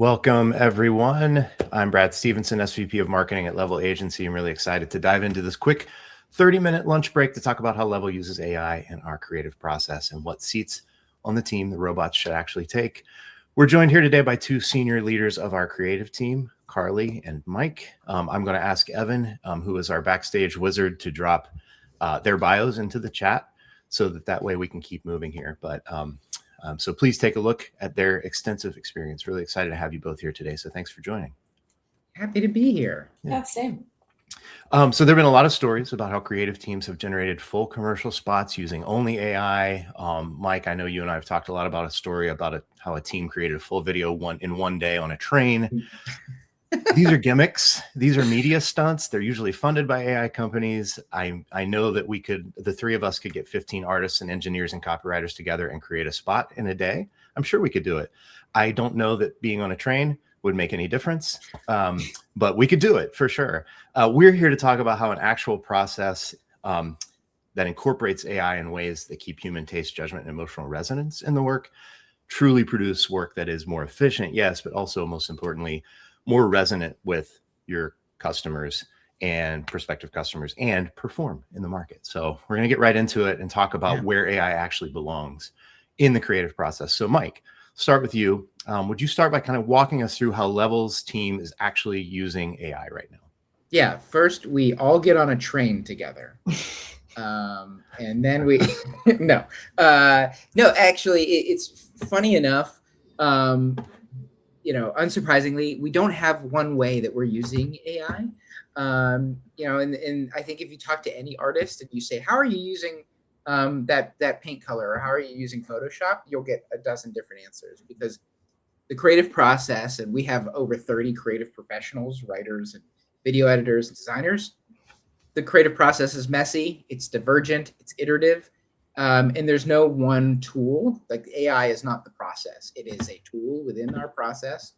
Welcome, everyone. I'm Brad Stephenson, SVP of Marketing at Level Agency. I'm really excited to dive into this quick 30-minute lunch break to talk about how Level uses AI in our creative process and what seats on the team the robots should actually take. We're joined here today by two senior leaders of our creative team, Carly and Mike. I'm going to ask Evan, who is our backstage wizard, to drop their bios into the chat so that way we can keep moving here. But so please take a look at their extensive experience. Really excited to have you both here today. So thanks for joining. Happy to be here. Yeah, same. So there have been a lot of stories about how creative teams have generated full commercial spots using only AI. Mike, I know you and I have talked a lot about a story about how a team created a full video in one day on a train. These are gimmicks. These are media stunts. They're usually funded by AI companies. I know that the three of us could get 15 artists and engineers and copywriters together and create a spot in a day. I'm sure we could do it. I don't know that being on a train would make any difference, but we could do it for sure. We're here to talk about how an actual process that incorporates AI in ways that keep human taste, judgment, and emotional resonance in the work truly produce work that is more efficient, yes, but also most importantly, more resonant with your customers and prospective customers and perform in the market. So we're going to get right into it and talk about where AI actually belongs in the creative process. So Mike, start with you. Would you start by kind of walking us through how Level's team is actually using AI right now? Yeah, first we all get on a train together. And then we, no, actually it's funny enough. Unsurprisingly, we don't have one way that we're using AI. And I think if you talk to any artist and you say, how are you using that paint color, or how are you using Photoshop, you'll get a dozen different answers, because the creative process, and we have over 30 creative professionals, writers and video editors and designers. The creative process is messy, it's divergent, it's iterative. And there's no one tool. Like, AI is not the process. It is a tool within our process.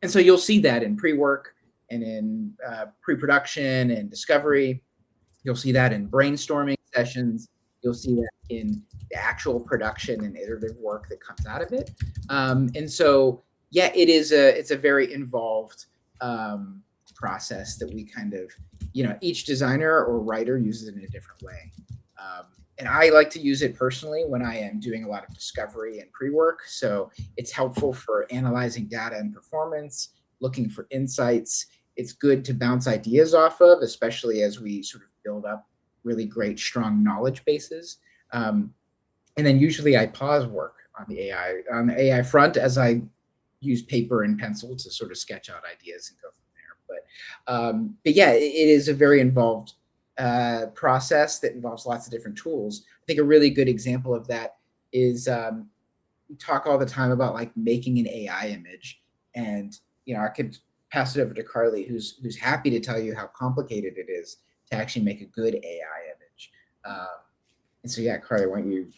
And so you'll see that in pre-work and in pre-production and discovery. You'll see that in brainstorming sessions. You'll see that in the actual production and iterative work that comes out of it. And so, yeah, it's a very involved process that we kind of, each designer or writer uses it in a different way. And I like to use it personally when I am doing a lot of discovery and pre-work. So it's helpful for analyzing data and performance, looking for insights. It's good to bounce ideas off of, especially as we sort of build up really great, strong knowledge bases. And then usually I pause work on the AI front as I use paper and pencil to sort of sketch out ideas and go from there. But yeah, it is a very involved process that involves lots of different tools. I think a really good example of that is we talk all the time about like making an AI image, and I could pass it over to Carly, who's happy to tell you how complicated it is to actually make a good AI image. And so, yeah, Carly, why don't you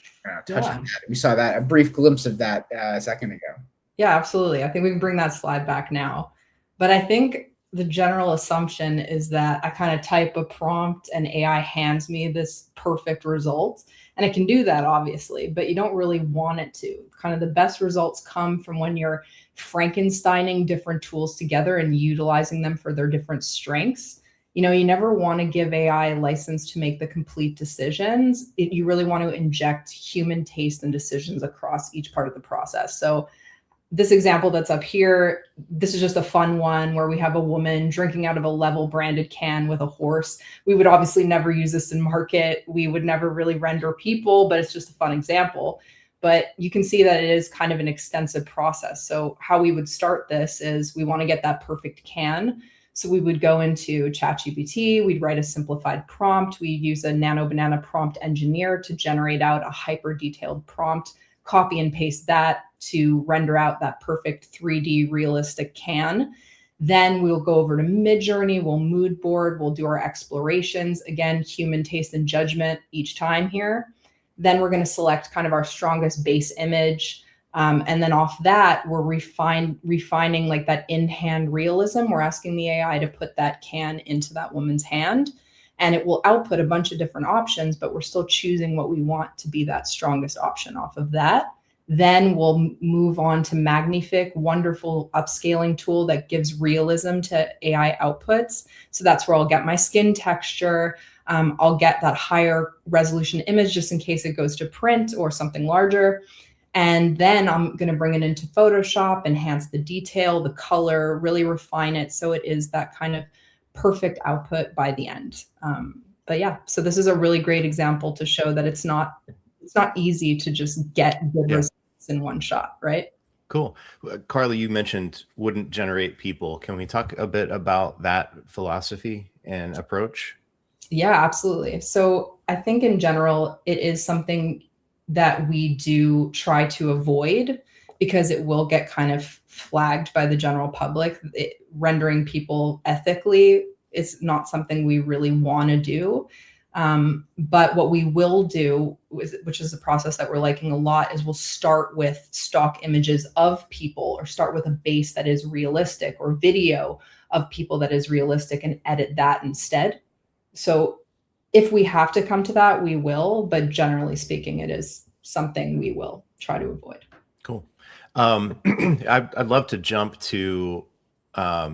touch on that? We saw a brief glimpse of that a second ago. Yeah, absolutely. I think we can bring that slide back now. But I think the general assumption is that I kind of type a prompt and AI hands me this perfect result. And it can do that, obviously, but you don't really want it to. Kind of the best results come from when you're Frankensteining different tools together and utilizing them for their different strengths. You never want to give AI a license to make the complete decisions. You really want to inject human taste and decisions across each part of the process. So this example that's up here, this is just a fun one where we have a woman drinking out of a Level branded can with a horse. We would obviously never use this in market. We would never really render people, but it's just a fun example. But you can see that it is kind of an extensive process. So how we would start this is we want to get that perfect can. So we would go into ChatGPT, we'd write a simplified prompt. We'd use a Nano Banana prompt engineer to generate out a hyper detailed prompt, copy and paste that to render out that perfect 3D realistic can. Then we'll go over to Midjourney, we'll mood board, we'll do our explorations. Again, human taste and judgment each time here. Then we're going to select kind of our strongest base image. And then off that, we're refining like that in-hand realism. We're asking the AI to put that can into that woman's hand, and it will output a bunch of different options, but we're still choosing what we want to be that strongest option off of that. Then we'll move on to Magnific, wonderful upscaling tool that gives realism to AI outputs. So that's where I'll get my skin texture. I'll get that higher resolution image just in case it goes to print or something larger. And then I'm going to bring it into Photoshop, enhance the detail, the color, really refine it so it is that kind of perfect output by the end. But yeah, so this is a really great example to show that it's not easy to just get good results in one shot, right? Cool. Carly, you mentioned wouldn't generate people. Can we talk a bit about that philosophy and approach? Yeah, absolutely. So I think in general, it is something that we do try to avoid because it will get kind of flagged by the general public. Rendering people ethically is not something we really want to do. But what we will do, which is a process that we're liking a lot, is we'll start with stock images of people, or start with a base that is realistic, or video of people that is realistic, and edit that instead. So if we have to come to that, we will, but generally speaking, it is something we will try to avoid. Cool. I'd love to jump to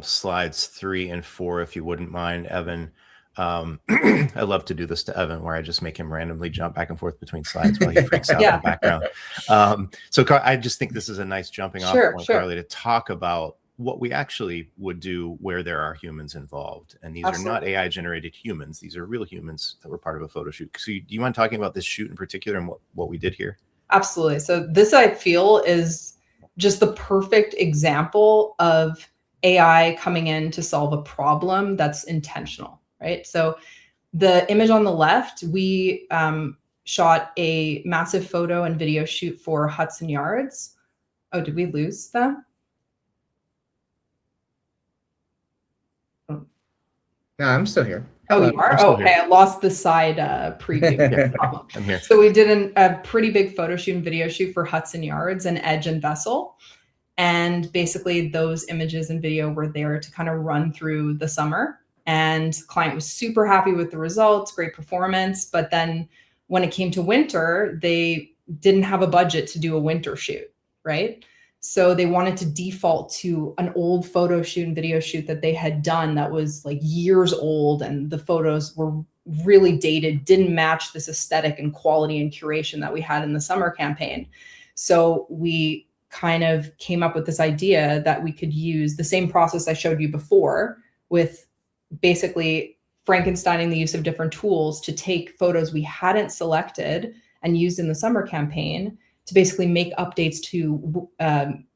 slides 3 and 4, if you wouldn't mind, Evan. I love to do this to Evan, where I just make him randomly jump back and forth between slides while he freaks out in the background. So I just think this is a nice jumping off point, Carly, to talk about what we actually would do where there are humans involved. And these are not AI generated humans. These are real humans that were part of a photo shoot. So do you mind talking about this shoot in particular and what we did here? Absolutely. So this, I feel, is just the perfect example of AI coming in to solve a problem that's intentional, right? So the image on the left, we shot a massive photo and video shoot for Hudson Yards. Oh, did we lose them? No, I'm still here. Oh, you are? Oh, okay. I lost the side preview. I'm here. So we did a pretty big photo shoot and video shoot for Hudson Yards and Edge and Vessel. And basically those images and video were there to kind of run through the summer. And the client was super happy with the results, great performance. But then when it came to winter, they didn't have a budget to do a winter shoot, right? So they wanted to default to an old photo shoot and video shoot that they had done that was like years old, and the photos were really dated, didn't match this aesthetic and quality and curation that we had in the summer campaign. So we kind of came up with this idea that we could use the same process I showed you before, with basically Frankensteining the use of different tools to take photos we hadn't selected and used in the summer campaign to basically make updates to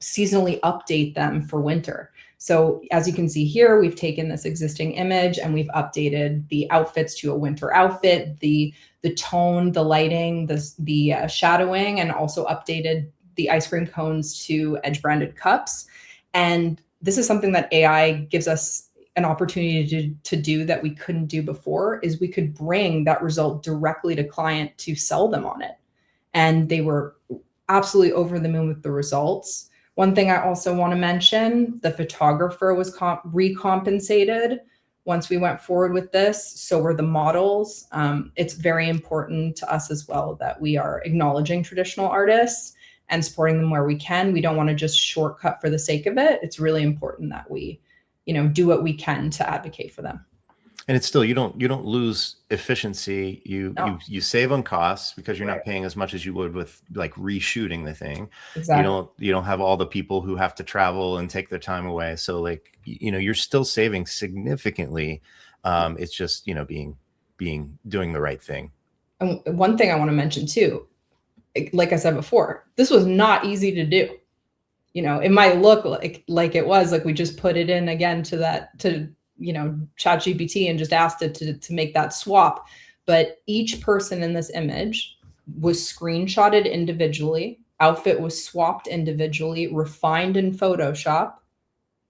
seasonally update them for winter. So as you can see here, we've taken this existing image and we've updated the outfits to a winter outfit, the tone, the lighting, the shadowing, and also updated the ice cream cones to Edge branded cups. And this is something that AI gives us an opportunity to do that we couldn't do before, is we could bring that result directly to client to sell them on it. And they were absolutely over the moon with the results. One thing I also want to mention, the photographer was recompensated once we went forward with this. So were the models. It's very important to us as well that we are acknowledging traditional artists and supporting them where we can. We don't want to just shortcut for the sake of it. It's really important that we, do what we can to advocate for them. And it's still, you don't lose efficiency. You save on costs because you're not paying as much as you would with like reshooting the thing. Exactly. You don't have all the people who have to travel and take their time away. So like, you're still saving significantly. It's just, doing the right thing. And one thing I want to mention too, like I said before, this was not easy to do. It might look like it was like we just put it in again to ChatGPT and just asked it to make that swap. But each person in this image was screenshotted individually. Outfit was swapped individually, refined in Photoshop.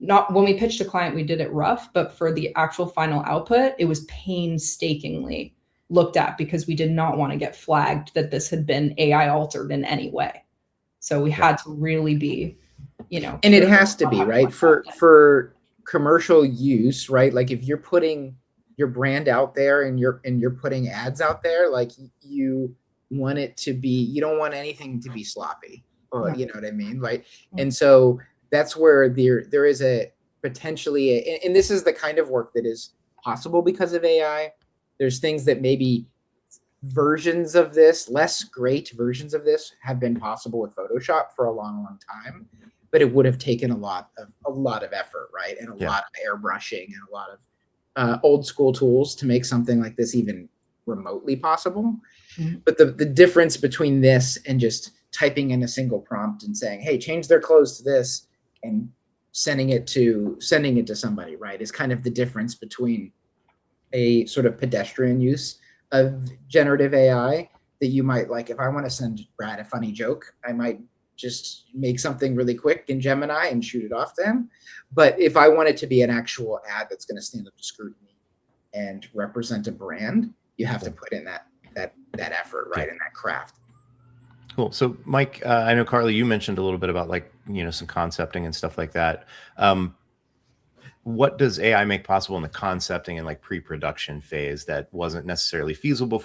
Not when we pitched a client, we did it rough, but for the actual final output, it was painstakingly looked at because we did not want to get flagged that this had been AI altered in any way. So we had to really be, and it has to be right for commercial use, right? Like if you're putting your brand out there and you're putting ads out there, like you want it to be, you don't want anything to be sloppy. You know what I mean? Right. And so that's where there is a potentially, and this is the kind of work that is possible because of AI. There's things that maybe versions of this, less great versions of this, have been possible with Photoshop for a long time, but it would have taken a lot of effort, right? And a lot of airbrushing and a lot of old school tools to make something like this even remotely possible. But the difference between this and just typing in a single prompt and saying, hey, change their clothes to this, and sending it to somebody, right, is kind of the difference between a sort of pedestrian use of generative AI that you might, like, if I want to send Brad a funny joke, I might just make something really quick in Gemini and shoot it off to him. But if I want it to be an actual ad that's going to stand up to scrutiny and represent a brand, you have to put in that effort, right, and that craft. Cool. So, Mike, I know, Carly, you mentioned a little bit about, like, you know, some concepting and stuff like that. What does AI make possible in the concepting and like pre-production phase that wasn't necessarily feasible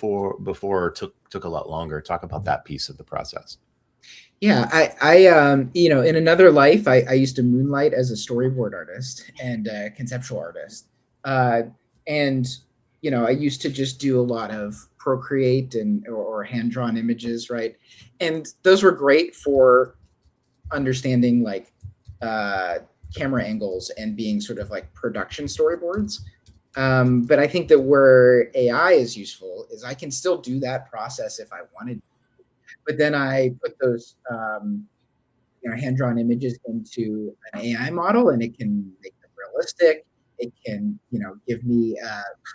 before or took a lot longer? Talk about that piece of the process. Yeah, I you know, in another life, I used to moonlight as a storyboard artist and conceptual artist. And, you know, I used to just do a lot of Procreate or hand-drawn images, right? And those were great for understanding, like, camera angles and being sort of like production storyboards. But I think that where AI is useful is I can still do that process if I wanted, but then I put those you know, hand-drawn images into an AI model, and it can make them realistic. It can, you know, give me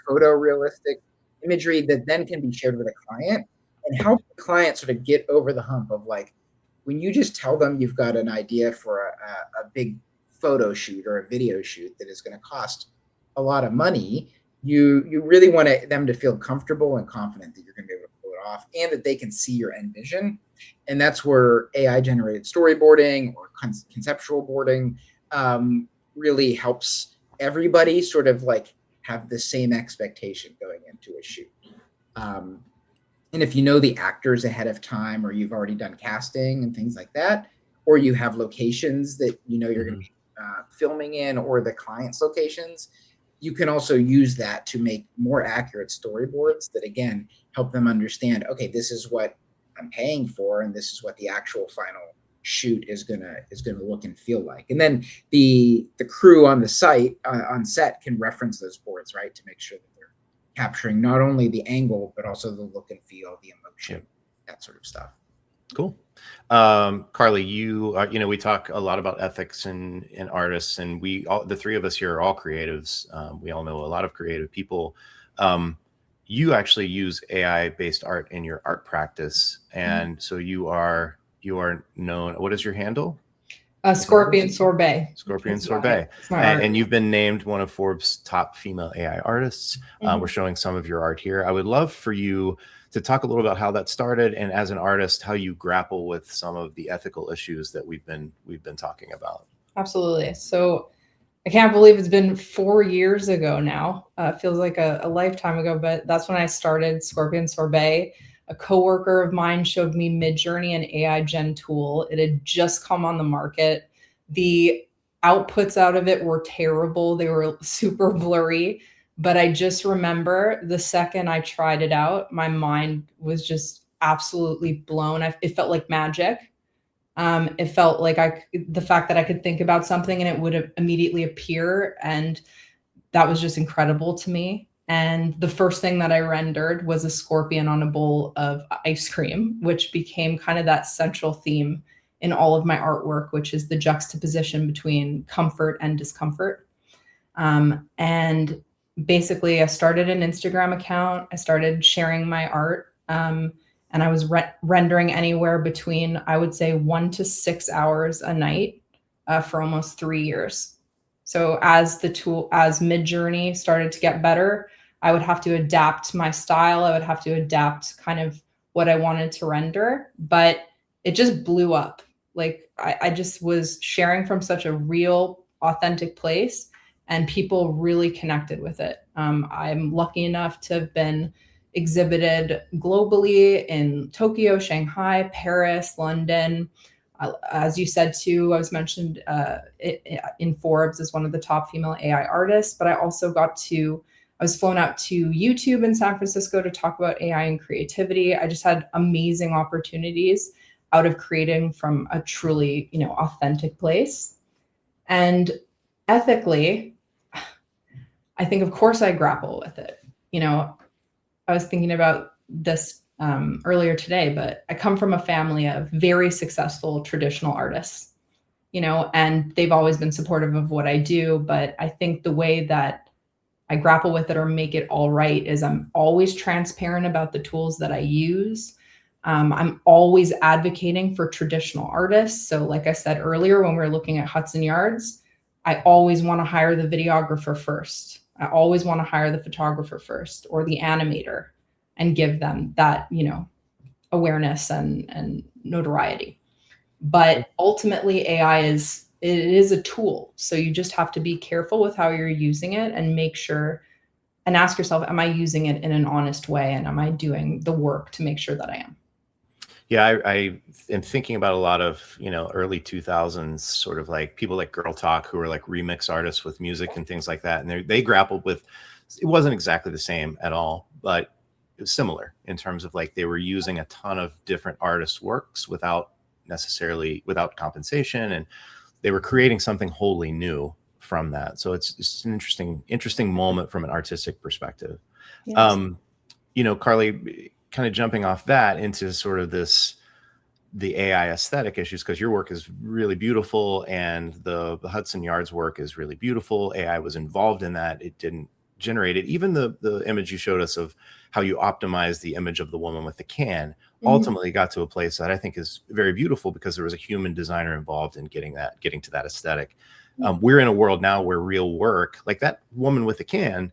photorealistic imagery that then can be shared with a client and help the client sort of get over the hump of, like, when you just tell them you've got an idea for a big photo shoot or a video shoot that is going to cost a lot of money, you really want them to feel comfortable and confident that you're going to be able to pull it off and that they can see your end vision. And that's where AI generated storyboarding or conceptual boarding really helps everybody sort of like have the same expectation going into a shoot. And if you know the actors ahead of time, or you've already done casting and things like that, or you have locations that you know you're going to be filming in, or the client's locations, you can also use that to make more accurate storyboards that, again, help them understand, okay, this is what I'm paying for, and this is what the actual final shoot is gonna look and feel like. And then the crew on the site on set can reference those boards, right, to make sure that they're capturing not only the angle but also the look and feel, the emotion, that sort of stuff. Cool. Carly, you know, we talk a lot about ethics and artists, and the three of us here are all creatives. We all know a lot of creative people. You actually use AI-based art in your art practice, and so you are known. What is your handle? Scorpion Sorbet. Scorpion Sorbet. And you've been named one of Forbes' top female AI artists. We're showing some of your art here. I would love for you to talk a little about how that started, and as an artist, how you grapple with some of the ethical issues that we've been talking about. Absolutely. So I can't believe it's been 4 years ago now. It feels like a lifetime ago, but that's when I started Scorpion Sorbet. A coworker of mine showed me Midjourney, an AI gen tool. It had just come on the market. The outputs out of it were terrible. They were super blurry. But I just remember the second I tried it out, my mind was just absolutely blown. It felt like magic. It felt like the fact that I could think about something and it would immediately appear. And that was just incredible to me. And the first thing that I rendered was a scorpion on a bowl of ice cream, which became kind of that central theme in all of my artwork, which is the juxtaposition between comfort and discomfort. And basically, I started an Instagram account. I started sharing my art, and I was rendering anywhere between, I would say, 1 to 6 hours a night for almost 3 years. So as Midjourney started to get better, I would have to adapt my style. I would have to adapt kind of what I wanted to render, but it just blew up. Like I just was sharing from such a real, authentic place, and people really connected with it. I'm lucky enough to have been exhibited globally in Tokyo, Shanghai, Paris, London. As you said too, I was mentioned in Forbes as one of the top female AI artists, but I was flown out to YouTube in San Francisco to talk about AI and creativity. I just had amazing opportunities out of creating from a truly, authentic place. And ethically, I think, of course, I grapple with it. I was thinking about this earlier today, but I come from a family of very successful traditional artists, and they've always been supportive of what I do. But I think the way that I grapple with it or make it all right is I'm always transparent about the tools that I use. I'm always advocating for traditional artists. So like I said earlier, when we were looking at Hudson Yards, I always want to hire the videographer first. I always want to hire the photographer first, or the animator, and give them that, awareness and notoriety. But ultimately, AI is a tool. So you just have to be careful with how you're using it and make sure and ask yourself, am I using it in an honest way? And am I doing the work to make sure that I am? Yeah, I am thinking about a lot of, early 2000s, sort of like people like Girl Talk, who were like remix artists with music and things like that. And they grappled with, it wasn't exactly the same at all, but it was similar in terms of like they were using a ton of different artists' works without compensation. And they were creating something wholly new from that. So it's an interesting moment from an artistic perspective. Yes. Carly, kind of jumping off that into sort of the AI aesthetic issues, because your work is really beautiful and the Hudson Yards work is really beautiful. AI was involved in that. It didn't generate it. Even the image you showed us of how you optimized the image of the woman with the can ultimately got to a place that I think is very beautiful because there was a human designer involved in getting to that aesthetic. We're in a world now where real work, like that woman with the can,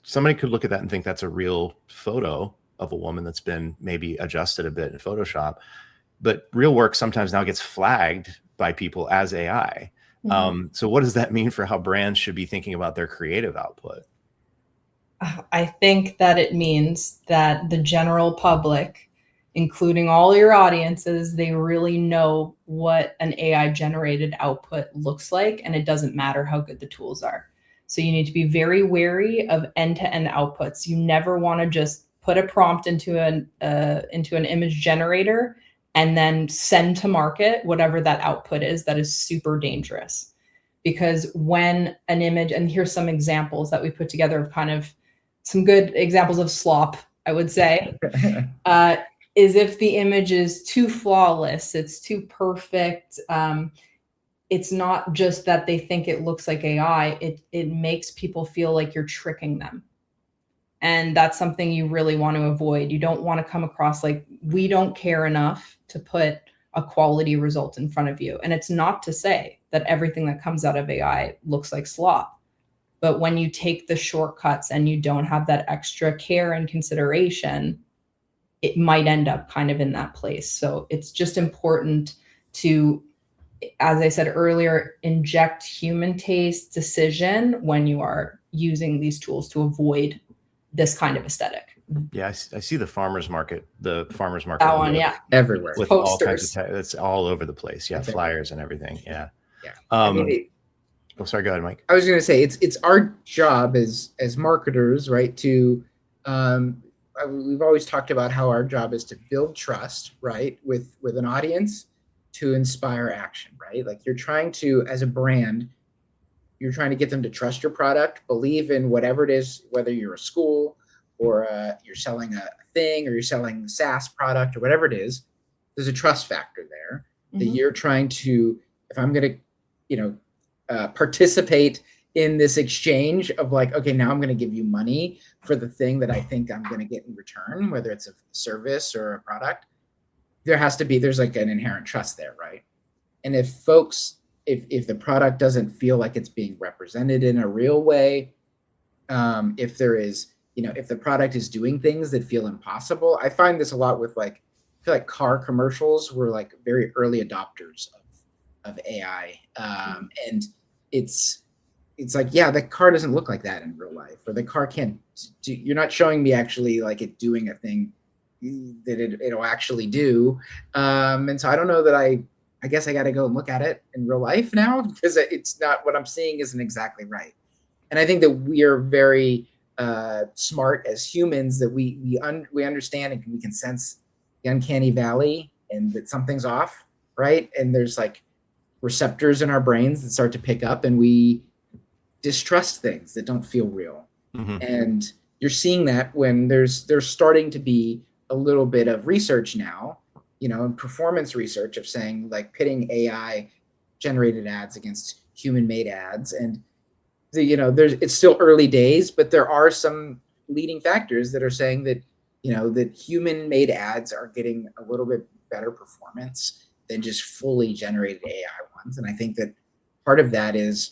somebody could look at that and think that's a real photo of a woman that's been maybe adjusted a bit in Photoshop, but real work sometimes now gets flagged by people as AI. So what does that mean for how brands should be thinking about their creative output? I think that it means that the general public, including all your audiences, they really know what an AI generated output looks like, and it doesn't matter how good the tools are. So you need to be very wary of end-to-end outputs. You never want to just put a prompt into an image generator and then send to market whatever that output is. That is super dangerous, because when an image, and here's some examples that we put together of kind of some good examples of slop, I would say, is if the image is too flawless, it's too perfect. It's not just that they think it looks like AI, it makes people feel like you're tricking them. And that's something you really want to avoid. You don't want to come across like, we don't care enough to put a quality result in front of you. And it's not to say that everything that comes out of AI looks like slop. But when you take the shortcuts and you don't have that extra care and consideration, it might end up kind of in that place. So it's just important to, as I said earlier, inject human taste, decision when you are using these tools to avoid this kind of aesthetic. Yeah, I see the farmer's market. That one, yeah, everywhere with posters. All kinds of it's all over the place. Yeah, flyers and everything. Yeah. Sorry, go ahead, Mike. I was going to say it's our job as marketers, right? To we've always talked about how our job is to build trust, right, with an audience, to inspire action, right? Like you're trying to, as a brand, you're trying to get them to trust your product, believe in whatever it is, whether you're a school or you're selling a thing or you're selling a SaaS product or whatever it is. There's a trust factor there that you're trying to, if I'm going to, participate in this exchange of like, okay, now I'm going to give you money for the thing that I think I'm going to get in return, whether it's a service or a product, there's like an inherent trust there, right? And if folks, if the product doesn't feel like it's being represented in a real way, if there is, if the product is doing things that feel impossible, I find this a lot with like, I feel like car commercials were like very early adopters of AI. And it's like, yeah, the car doesn't look like that in real life, or the car can't do, you're not showing me actually like it doing a thing it'll actually do. And so I don't know that I guess I got to go and look at it in real life now, because it's not, what I'm seeing isn't exactly right. And I think that we are very smart as humans, that we understand and we can sense the uncanny valley and that something's off, right? And there's like receptors in our brains that start to pick up, and we distrust things that don't feel real. And you're seeing that when there's starting to be a little bit of research now, and performance research of saying, like, pitting AI generated ads against human made ads. And it's still early days, but there are some leading factors that are saying that, that human made ads are getting a little bit better performance than just fully generated AI ones. And I think that part of that is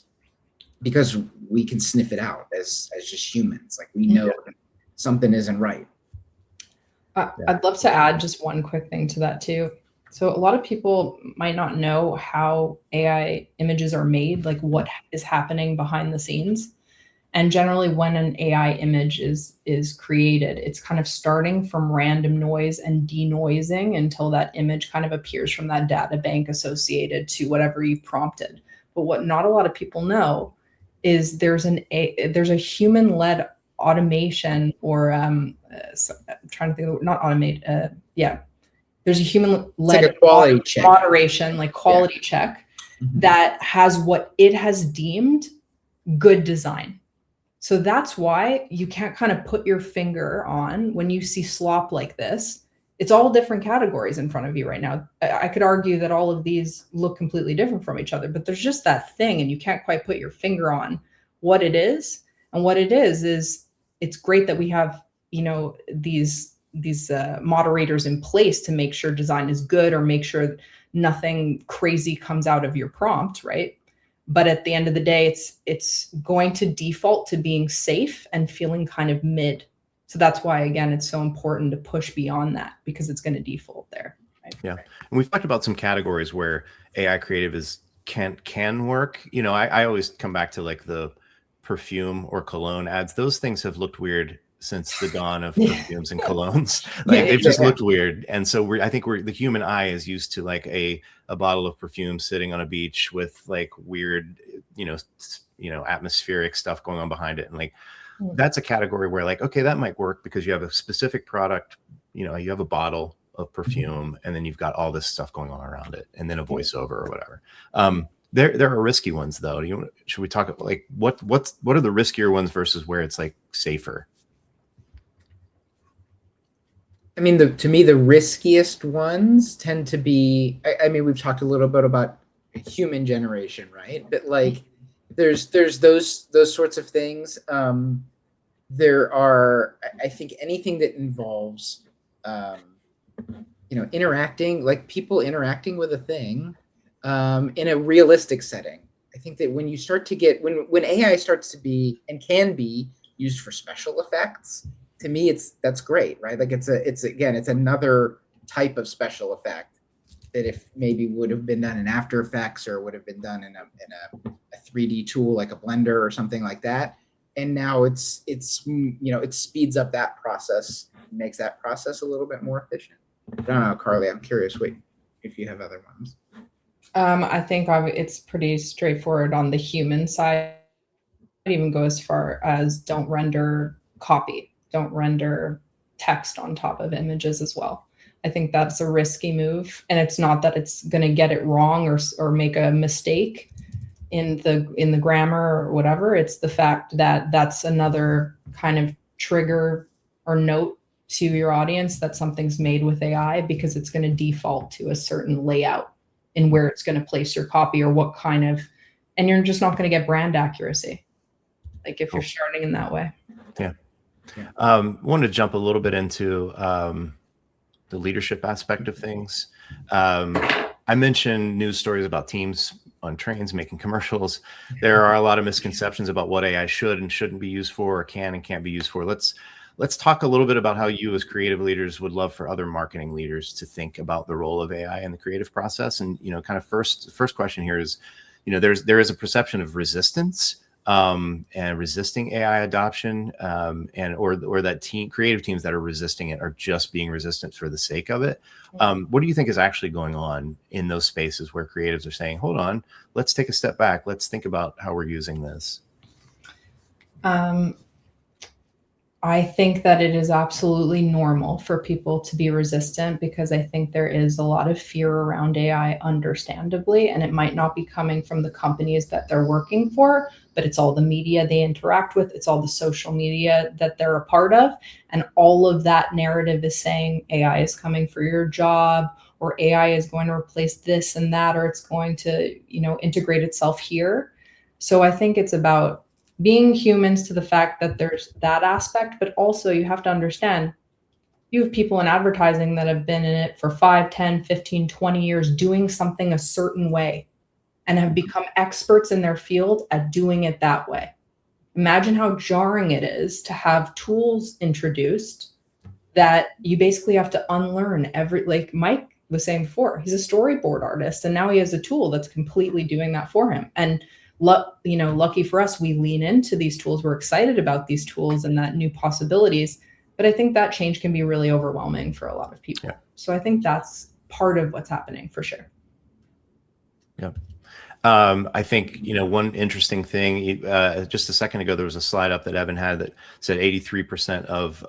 because we can sniff it out as just humans. Like, we know that something isn't right. I'd love to add just one quick thing to that too. So a lot of people might not know how AI images are made, like what is happening behind the scenes. And generally when an AI image is created, it's kind of starting from random noise and denoising until that image kind of appears from that data bank associated to whatever you've prompted. But what not a lot of people know is there's a human-led automation, or so I'm trying to think of, not automate, there's a human-led like quality check, moderation, like quality check, that has what it has deemed good design. So that's why you can't kind of put your finger on, when you see slop like this, it's all different categories in front of you right now. I could argue that all of these look completely different from each other, but there's just that thing, and you can't quite put your finger on what it is. And what it is it's great that we have, these moderators in place to make sure design is good, or make sure nothing crazy comes out of your prompt, right? But at the end of the day, it's going to default to being safe and feeling kind of mid. So that's why, again, it's so important to push beyond that, because it's going to default there. Right? Yeah. And we've talked about some categories where AI creative can work. I always come back to like the perfume or cologne ads. Those things have looked weird since the dawn of perfumes and colognes. Like, they've just looked weird. And so I think the human eye is used to like a bottle of perfume sitting on a beach with like weird, atmospheric stuff going on behind it. And like, that's a category where like, okay, that might work because you have a specific product, you have a bottle of perfume, and then you've got all this stuff going on around it, and then a voiceover or whatever. There are risky ones though. Should we talk like what are the riskier ones versus where it's like safer? I mean, to me, the riskiest ones tend to be, I mean, we've talked a little bit about human generation, right? But like, there's those sorts of things. There are, I think, anything that involves, interacting, like people interacting with a thing in a realistic setting. I think that when you start to get, when AI starts to be and can be used for special effects, to me, that's great, right? Like it's another type of special effect that if maybe would have been done in After Effects, or would have been done in a 3D tool like a Blender or something like that. And now it speeds up that process, makes that process a little bit more efficient. I don't know, Carly, I'm curious if you have other ones. I think it's pretty straightforward on the human side. I'd even go as far as don't render copy. Don't render text on top of images as well. I think that's a risky move, and it's not that it's going to get it wrong or make a mistake in the grammar or whatever. It's the fact that that's another kind of trigger or note to your audience that something's made with AI, because it's going to default to a certain layout in where it's going to place your copy, or what kind of, and you're just not going to get brand accuracy, like if you're starting in that way. Yeah. Wanted to jump a little bit into the leadership aspect of things. I mentioned news stories about teams on trains making commercials. There are a lot of misconceptions about what AI should and shouldn't be used for, or can and can't be used for. Let's talk a little bit about how you as creative leaders would love for other marketing leaders to think about the role of AI in the creative process. And kind of first question here is, there is a perception of resistance and resisting AI adoption, and or that creative teams that are resisting it are just being resistant for the sake of it. What do you think is actually going on in those spaces where creatives are saying, hold on, let's take a step back. Let's think about how we're using this. I think that it is absolutely normal for people to be resistant, because I think there is a lot of fear around AI, understandably, and it might not be coming from the companies that they're working for, but it's all the media they interact with. It's all the social media that they're a part of. And all of that narrative is saying AI is coming for your job, or AI is going to replace this and that, or it's going to, integrate itself here. So I think it's about being humans to the fact that there's that aspect, but also you have to understand you have people in advertising that have been in it for 5, 10, 15, 20 years doing something a certain way and have become experts in their field at doing it that way. Imagine how jarring it is to have tools introduced that you basically have to unlearn like Mike was saying before, he's a storyboard artist and now he has a tool that's completely doing that for him. And lucky for us, we lean into these tools. We're excited about these tools and that new possibilities. But I think that change can be really overwhelming for a lot of people. Yeah. So I think that's part of what's happening for sure. Yeah. I think, one interesting thing, just a second ago, there was a slide up that Evan had that said 83% of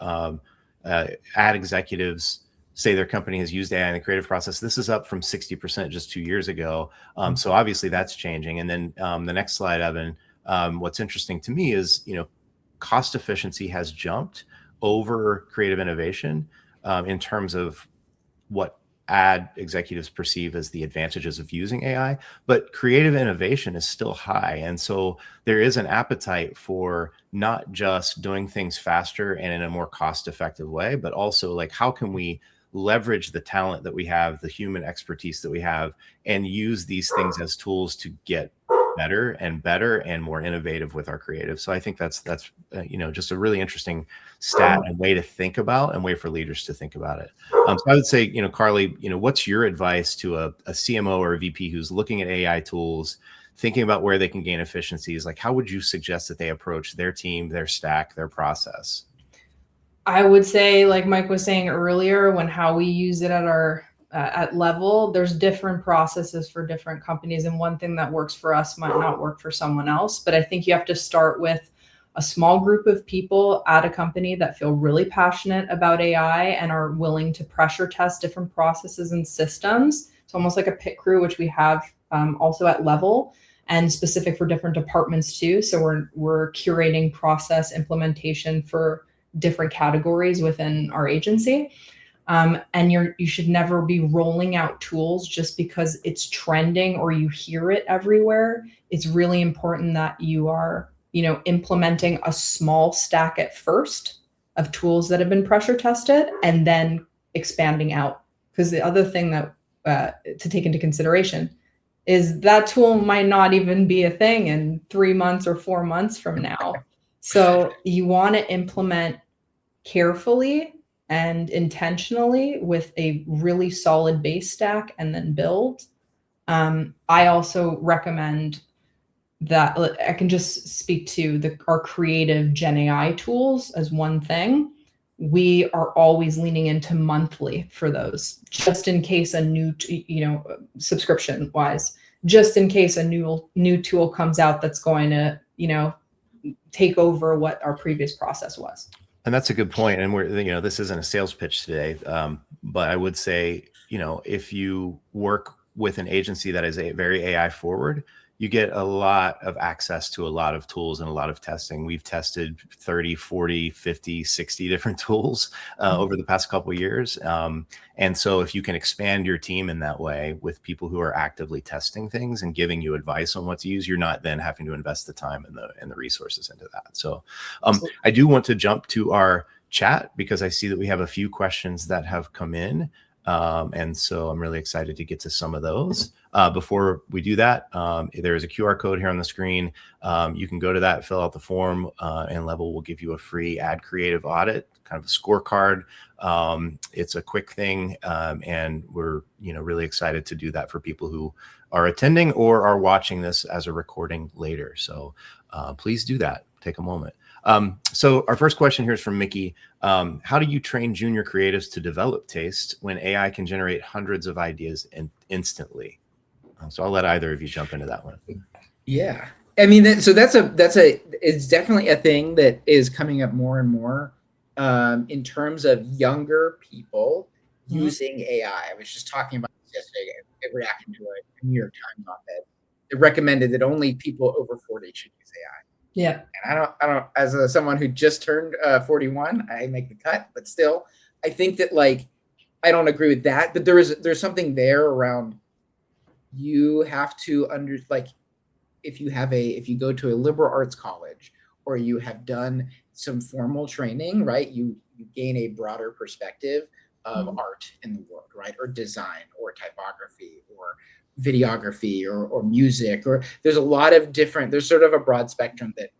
ad executives say their company has used AI in the creative process. This is up from 60% just 2 years ago. So obviously that's changing. And then the next slide, Evan, what's interesting to me is, cost efficiency has jumped over creative innovation in terms of what ad executives perceive as the advantages of using AI, but creative innovation is still high. And so there is an appetite for not just doing things faster and in a more cost-effective way, but also like, how can we leverage the talent that we have, the human expertise that we have, and use these things as tools to get better and more innovative with our creative. So I think that's just a really interesting stat and way to think about, and way for leaders to think about it. So I would say, Carly, what's your advice to a CMO or a VP who's looking at AI tools, thinking about where they can gain efficiencies? Like, how would you suggest that they approach their team, their stack, their process? I would say, like Mike was saying earlier, how we use it at our at level, there's different processes for different companies. And one thing that works for us might not work for someone else. But I think you have to start with a small group of people at a company that feel really passionate about AI and are willing to pressure test different processes and systems. It's almost like a pit crew, which we have also at level, and specific for different departments too. So we're curating process implementation for different categories within our agency. And you should never be rolling out tools just because it's trending or you hear it everywhere. It's really important that you are, implementing a small stack at first of tools that have been pressure tested and then expanding out. Because the other thing that to take into consideration is that tool might not even be a thing in 3 months or 4 months from now. So you want to implement carefully and intentionally with a really solid base stack and then build. I also recommend that I can just speak to our creative Gen AI tools as one thing. We are always leaning into monthly for those, just in case a new, subscription wise, just in case a new tool comes out that's going to, take over what our previous process was. And that's a good point. And this isn't a sales pitch today, but I would say, if you work with an agency that is very AI forward, you get a lot of access to a lot of tools and a lot of testing. We've tested 30, 40, 50, 60 different tools over the past couple of years. And so if you can expand your team in that way with people who are actively testing things and giving you advice on what to use, you're not then having to invest the time and the resources into that. So I do want to jump to our chat because I see that we have a few questions that have come in. And so I'm really excited to get to some of those. Before we do that, there is a QR code here on the screen. You can go to that, fill out the form, and Level will give you a free ad creative audit, kind of a scorecard. It's a quick thing, and we're really excited to do that for people who are attending or are watching this as a recording later. So please do that. Take a moment. So our first question here is from Mickey. How do you train junior creatives to develop taste when AI can generate hundreds of ideas instantly? So I'll let either of you jump into that one. Yeah, I mean, so it's definitely a thing that is coming up more and more in terms of younger people using AI. I was just talking about this yesterday. I reacted to a New York Times op-ed. It recommended that only people over 40 should use AI. Yeah. And I don't, as someone who just turned 41, I make the cut, but still, I think that I don't agree with that, but there's something there around, you have to if you go to a liberal arts college or you have done some formal training, right, you gain a broader perspective of art in the world, right, or design or typography or videography or music, or there's a lot of different, there's sort of a broad spectrum that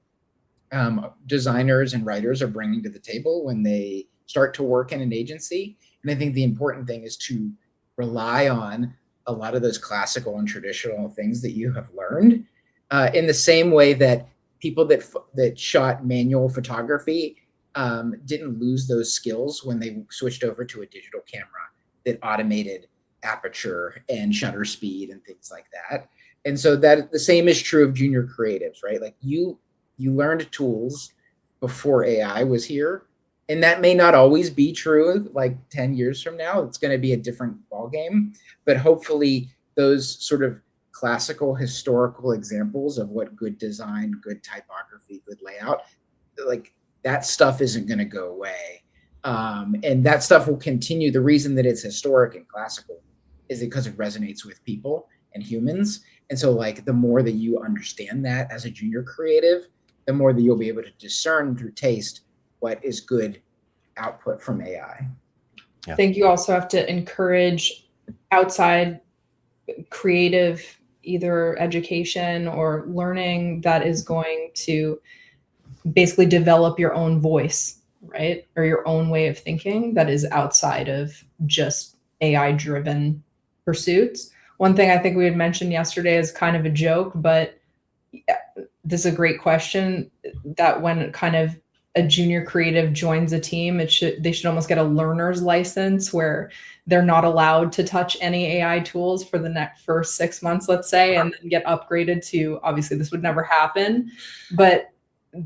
designers and writers are bringing to the table when they start to work in an agency. And I think the important thing is to rely on a lot of those classical and traditional things that you have learned, in the same way that people that shot manual photography didn't lose those skills when they switched over to a digital camera that automated aperture and shutter speed and things like that. And so that the same is true of junior creatives, right? Like you learned tools before AI was here, and that may not always be true. 10 years from now, it's going to be a different ballgame, but hopefully those sort of classical historical examples of what good design, good typography, good layout, that stuff isn't going to go away. And that stuff will continue. The reason that it's historic and classical is because it resonates with people and humans. And so the more that you understand that as a junior creative, the more that you'll be able to discern through taste what is good output from AI. I think you also have to encourage outside creative, either education or learning that is going to basically develop your own voice, right? Or your own way of thinking that is outside of just AI-driven pursuits. One thing I think we had mentioned yesterday is kind of a joke, but this is a great question, that when kind of a junior creative joins a team, they should almost get a learner's license where they're not allowed to touch any AI tools for the first 6 months, let's say, and then get upgraded to, obviously this would never happen, but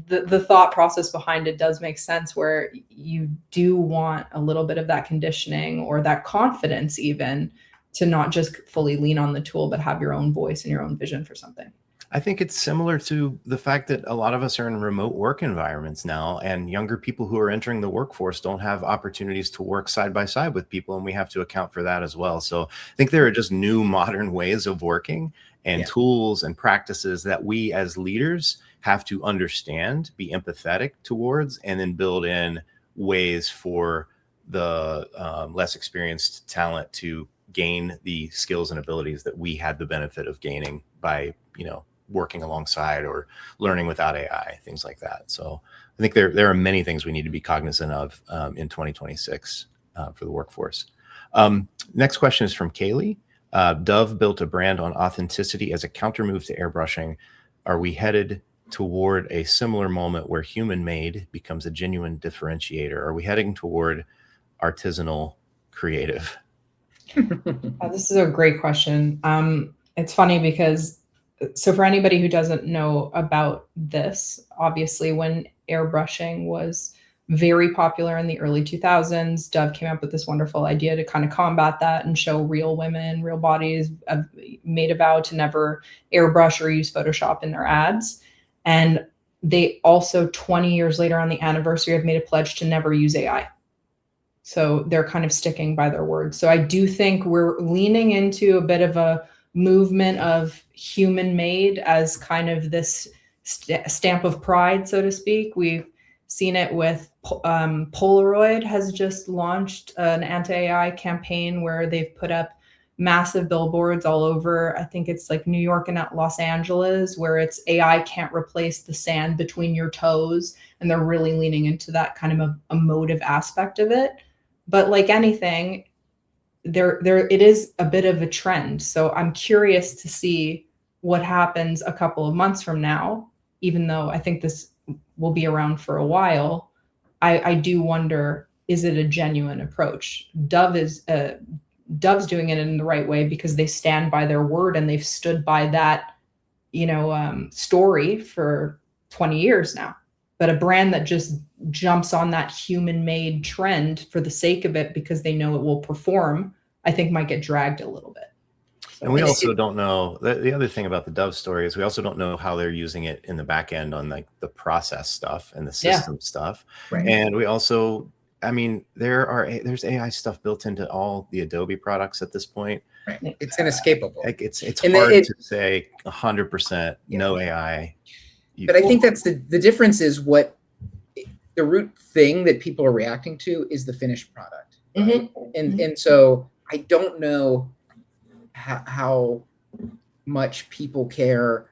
the thought process behind it does make sense, where you do want a little bit of that conditioning or that confidence even to not just fully lean on the tool, but have your own voice and your own vision for something. I think it's similar to the fact that a lot of us are in remote work environments now, and younger people who are entering the workforce don't have opportunities to work side by side with people, and we have to account for that as well. So I think there are just new modern ways of working and tools and practices that we as leaders have to understand, be empathetic towards, and then build in ways for the less experienced talent to gain the skills and abilities that we had the benefit of gaining by, working alongside or learning without AI, things like that. So I think there are many things we need to be cognizant of in 2026 for the workforce. Next question is from Kaylee. Dove built a brand on authenticity as a counter move to airbrushing. Are we headed toward a similar moment where human made becomes a genuine differentiator? Are we heading toward artisanal creative? This is a great question. It's funny because, so for anybody who doesn't know about this, obviously when airbrushing was very popular in the early 2000s, Dove came up with this wonderful idea to kind of combat that and show real women, real bodies, made a vow to never airbrush or use Photoshop in their ads. And they also 20 years later on the anniversary have made a pledge to never use AI. So they're kind of sticking by their word. So I do think we're leaning into a bit of a movement of human made as kind of this stamp of pride, so to speak. We've seen it with Polaroid has just launched an anti-AI campaign where they've put up massive billboards all over. I think it's like New York and Los Angeles, where it's AI can't replace the sand between your toes. And they're really leaning into that kind of emotive aspect of it. But like anything, it is a bit of a trend. So I'm curious to see what happens a couple of months from now, even though I think this will be around for a while. I do wonder, is it a genuine approach? Dove's doing it in the right way because they stand by their word and they've stood by that, story for 20 years now. But a brand that just jumps on that human-made trend for the sake of it because they know it will perform, I think might get dragged a little bit. And we also don't know, the other thing about the Dove story is we also don't know how they're using it in the back end on like the process stuff and the system stuff. Right. And we also, I mean, there's AI stuff built into all the Adobe products at this point. Right. It's inescapable. Like it's hard to say 100% no AI. But I think that's the difference is what the root thing that people are reacting to is the finished product. Right? And so I don't know how much people care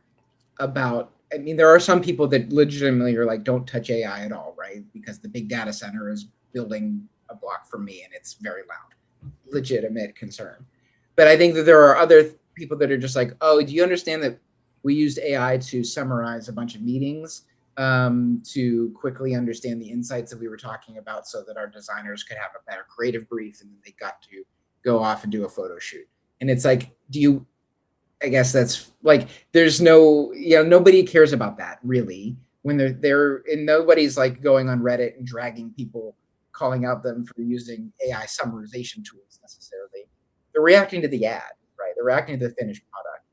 about. I mean, there are some people that legitimately are like, don't touch AI at all, right? Because the big data center is building a block for me and it's very loud. Legitimate concern. But I think that there are other people that are just like, oh, do you understand that we used AI to summarize a bunch of meetings to quickly understand the insights that we were talking about so that our designers could have a better creative brief and then they got to go off and do a photo shoot. And it's like, I guess that's like, there's no, nobody cares about that really when they're and nobody's like going on Reddit and dragging people, calling out them for using AI summarization tools necessarily. They're reacting to the ad, right? They're reacting to the finished product.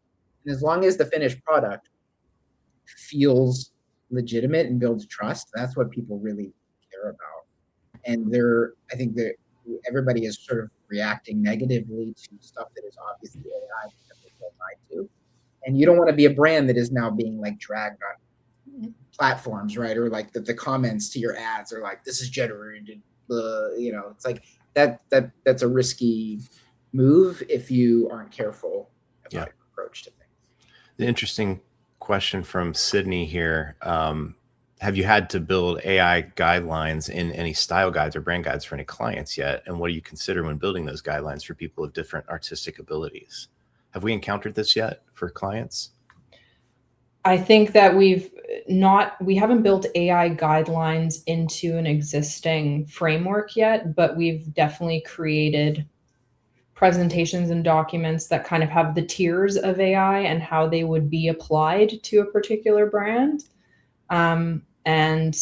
And as long as the finished product feels legitimate and builds trust, that's what people really care about. And I think that everybody is sort of reacting negatively to stuff that is obviously AI because they feel lied to. And you don't want to be a brand that is now being like dragged on platforms, right? Or like the comments to your ads are like, this is generated, it's like that's a risky move if you aren't careful about your approach to things. The interesting question from Sydney here. Have you had to build AI guidelines in any style guides or brand guides for any clients yet? And what do you consider when building those guidelines for people of different artistic abilities? Have we encountered this yet for clients? I think that we haven't built AI guidelines into an existing framework yet, but we've definitely created presentations and documents that kind of have the tiers of AI and how they would be applied to a particular brand. And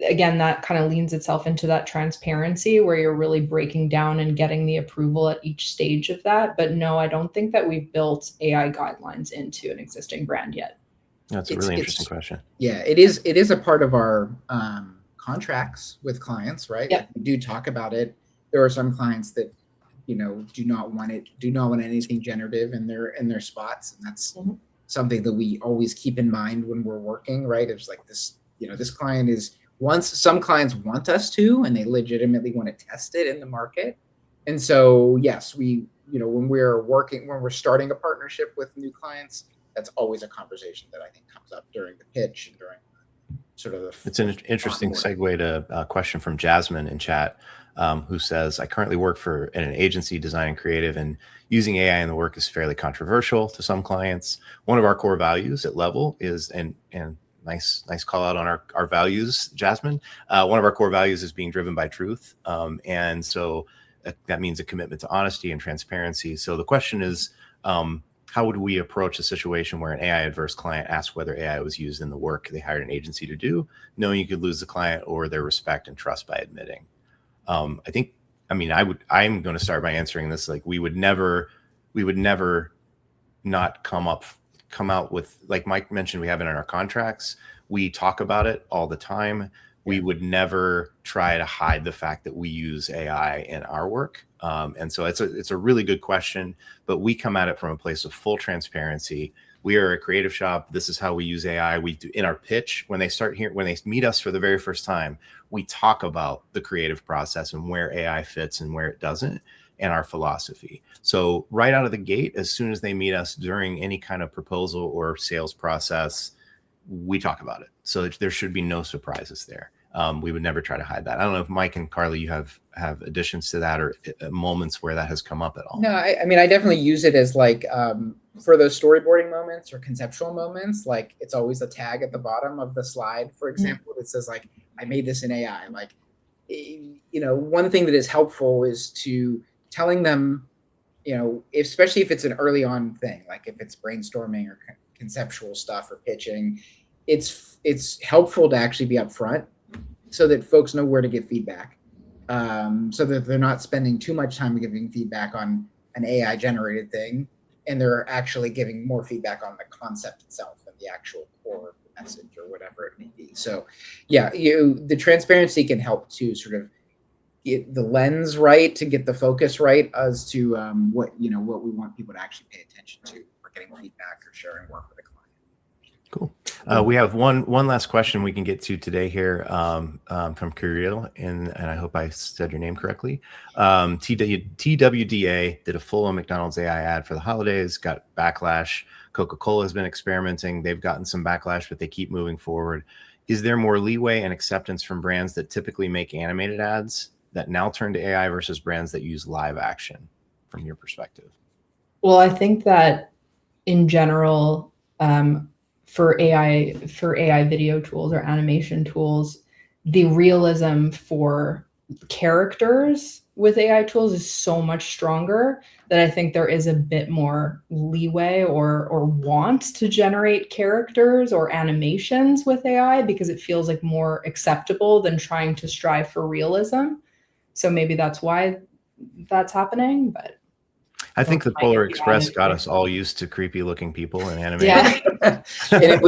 again, that kind of leans itself into that transparency where you're really breaking down and getting the approval at each stage of that. But no, I don't think that we've built AI guidelines into an existing brand yet. That's a really interesting question. Yeah, it is a part of our contracts with clients, right? Yep. We do talk about it. There are some clients that do not want anything generative in their spots, and that's something that we always keep in mind when we're working, right? It's like this, this client is some clients want us to, and they legitimately want to test it in the market. And so, yes, when we're starting a partnership with new clients, that's always a conversation that I think comes up during the pitch and during sort of the. It's an interesting segue to a question from Jasmine in chat, who says, I currently work in an agency designing creative, and using AI in the work is fairly controversial to some clients. One of our core values at Level is, and nice call out on our values, Jasmine. One of our core values is being driven by truth. And so that means a commitment to honesty and transparency. So the question is, how would we approach a situation where an AI adverse client asks whether AI was used in the work they hired an agency to do, knowing you could lose the client or their respect and trust by admitting? I'm going to start by answering this. Like we would never not come out with, like Mike mentioned, we have it in our contracts. We talk about it all the time. We would never try to hide the fact that we use AI in our work. And so it's a really good question, but we come at it from a place of full transparency. we are a creative shop. This is how we use AI. We do in our pitch when they meet us for the very first time, we talk about the creative process and where AI fits and where it doesn't, and our philosophy. So right out of the gate, as soon as they meet us during any kind of proposal or sales process, we talk about it. So there should be no surprises there. We would never try to hide that. I don't know if Mike and Carly, you have additions to that or moments where that has come up at all. No, I mean, I definitely use it as like for those storyboarding moments or conceptual moments, like it's always a tag at the bottom of the slide, for example, that says like, I made this in AI. Like, you know, one thing that is helpful is to telling them, you know, especially if it's an early on thing, like if it's brainstorming or conceptual stuff or pitching, it's helpful to actually be upfront so that folks know where to get feedback, so that they're not spending too much time giving feedback on an AI generated thing, and they're actually giving more feedback on the concept itself and the actual core of the message or whatever it may be. So yeah, the transparency can help to sort of get the lens right, to get the focus right as to what we want people to actually pay attention to for getting feedback or sharing work with a client. Cool. We have one last question we can get to today here from Kuriel, and I hope I said your name correctly. TWDA did a full-on McDonald's AI ad for the holidays, got backlash. Coca-Cola has been experimenting. They've gotten some backlash, but they keep moving forward. Is there more leeway and acceptance from brands that typically make animated ads that now turn to AI versus brands that use live action, from your perspective? Well, I think that in general, for AI video tools or animation tools, the realism for characters with AI tools is so much stronger that I think there is a bit more leeway or want to generate characters or animations with AI, because it feels like more acceptable than trying to strive for realism. So maybe that's why that's happening, but I think the Polar Express got us all used to creepy looking people in animation. yeah. And it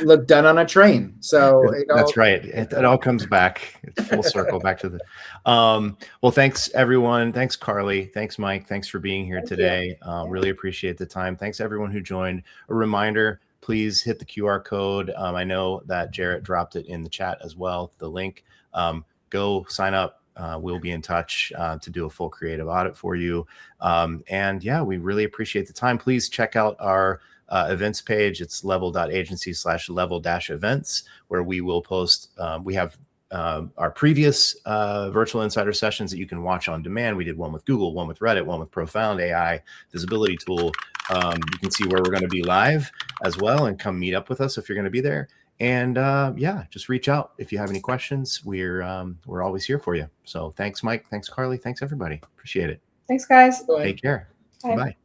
looked done on a train. So that's right. It all comes back. It's full circle back to the well, thanks everyone. Thanks Carly. Thanks Mike. Thanks for being here today. Really appreciate the time. Thanks everyone who joined. A reminder, please hit the QR code. I know that Jarrett dropped it in the chat as well, the link. Go sign up. We'll be in touch to do a full creative audit for you. And yeah, we really appreciate the time. Please check out our events page. It's level.agency/level-events, where we will post, we have our previous virtual insider sessions that you can watch on demand. We did one with Google, one with Reddit, one with Profound AI visibility tool. You can see where we're going to be live as well, and come meet up with us if you're going to be there. And yeah, just reach out if you have any questions. We're always here for you. So thanks, Mike. Thanks, Carly. Thanks, everybody. Appreciate it. Thanks, guys. Take care. Bye. Bye.